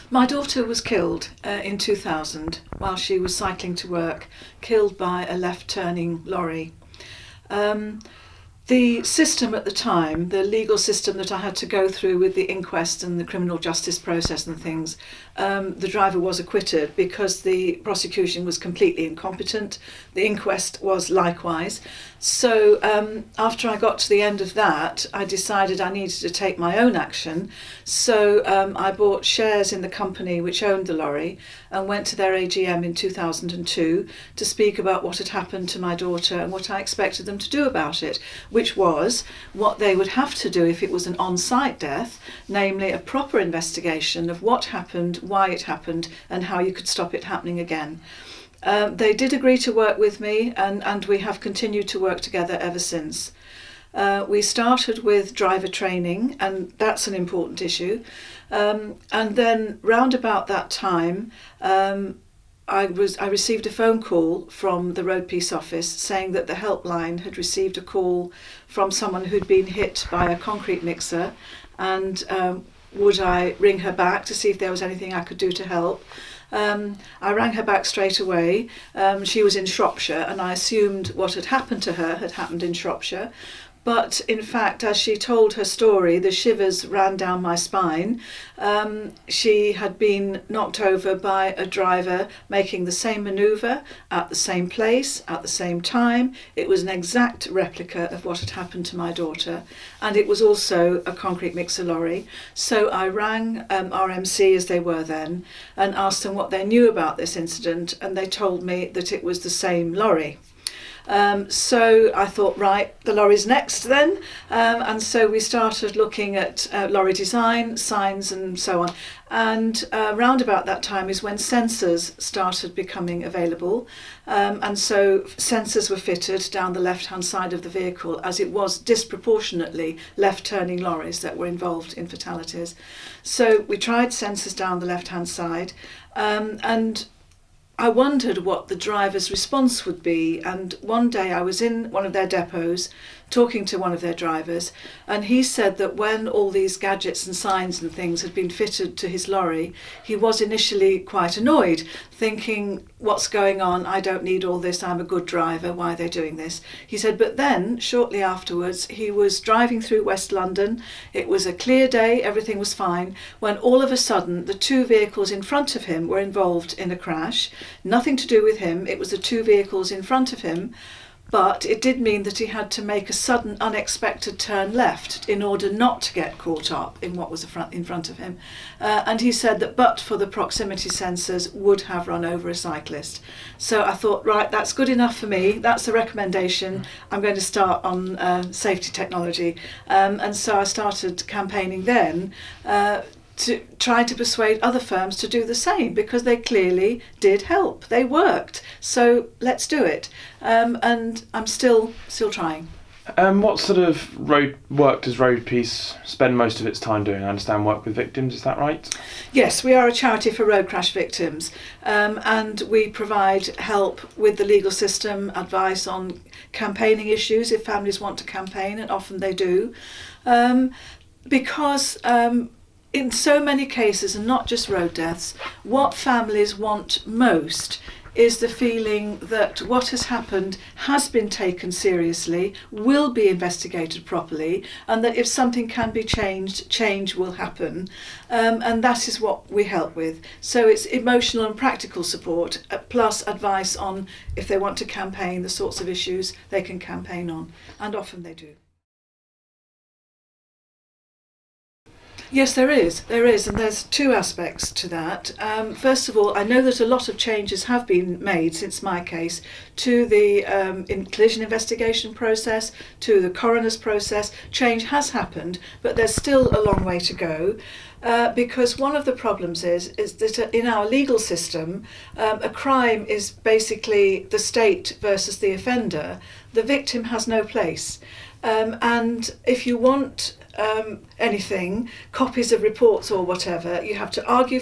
My daughter was killed in 2000 while she was cycling to work, killed by a left-turning lorry. The system at the time, the legal system that I had to go through with the inquest and the criminal justice process and things, the driver was acquitted because the prosecution was completely incompetent. The inquest was likewise. So after I got to the end of that, I decided I needed to take my own action. So I bought shares in the company which owned the lorry and went to their AGM in 2002 to speak about what had happened to my daughter and what I expected them to do about it, which was what they would have to do if it was an on-site death, namely a proper investigation of what happened, why it happened, and how you could stop it happening again. They did agree to work with me, and we have continued to work together ever since. We started with driver training, and that's an important issue. And then round about that time, I received a phone call from the Road Peace Office saying that the helpline had received a call from someone who'd been hit by a concrete mixer, and would I ring her back to see if there was anything I could do to help. I rang her back straight away. She was in Shropshire, and I assumed what had happened to her had happened in Shropshire. But in fact, as she told her story, the shivers ran down my spine. She had been knocked over by a driver making the same manoeuvre at the same place at the same time. It was an exact replica of what had happened to my daughter, and it was also a concrete mixer lorry. So I rang RMC, as they were then, and asked them what they knew about this incident, and they told me that it was the same lorry. So I thought, right, the lorry's next then, and so we started looking at lorry design, signs and so on, and round about that time is when sensors started becoming available, and so sensors were fitted down the left-hand side of the vehicle, as it was disproportionately left-turning lorries that were involved in fatalities. So we tried sensors down the left-hand side, and I wondered what the driver's response would be, and one day I was in one of their depots talking to one of their drivers, and he said that when all these gadgets and signs and things had been fitted to his lorry, he was initially quite annoyed, thinking, what's going on? I don't need all this, I'm a good driver, why are they doing this? He said, but then, shortly afterwards, he was driving through West London, it was a clear day, everything was fine, when all of a sudden the two vehicles in front of him were involved in a crash. Nothing to do with him, it was the two vehicles in front of him, but it did mean that he had to make a sudden, unexpected turn left in order not to get caught up in what was in front of him. And he said that but for the proximity sensors would have run over a cyclist. So I thought, right, that's good enough for me. That's the recommendation. I'm going to start on safety technology. And so I started campaigning then to try to persuade other firms to do the same, because they clearly did help. They worked. So let's do it. And I'm still trying. What sort of road work does Road Peace spend most of its time doing? I understand work with victims, is that right? Yes, we are a charity for road crash victims, and we provide help with the legal system, advice on campaigning issues if families want to campaign, and often they do. Because in so many cases, and not just road deaths, what families want most is the feeling that what has happened has been taken seriously, will be investigated properly, and that if something can be changed, change will happen. And that is what we help with. So it's emotional and practical support, plus advice on if they want to campaign, the sorts of issues they can campaign on, and often they do. Yes, there is, and there's two aspects to that. First of all, I know that a lot of changes have been made since my case to the collision investigation process, to the coroner's process. Change has happened, but there's still a long way to go. Because one of the problems is that in our legal system, a crime is basically the state versus the offender. The victim has no place. And if you want anything, copies of reports or whatever, you have to argue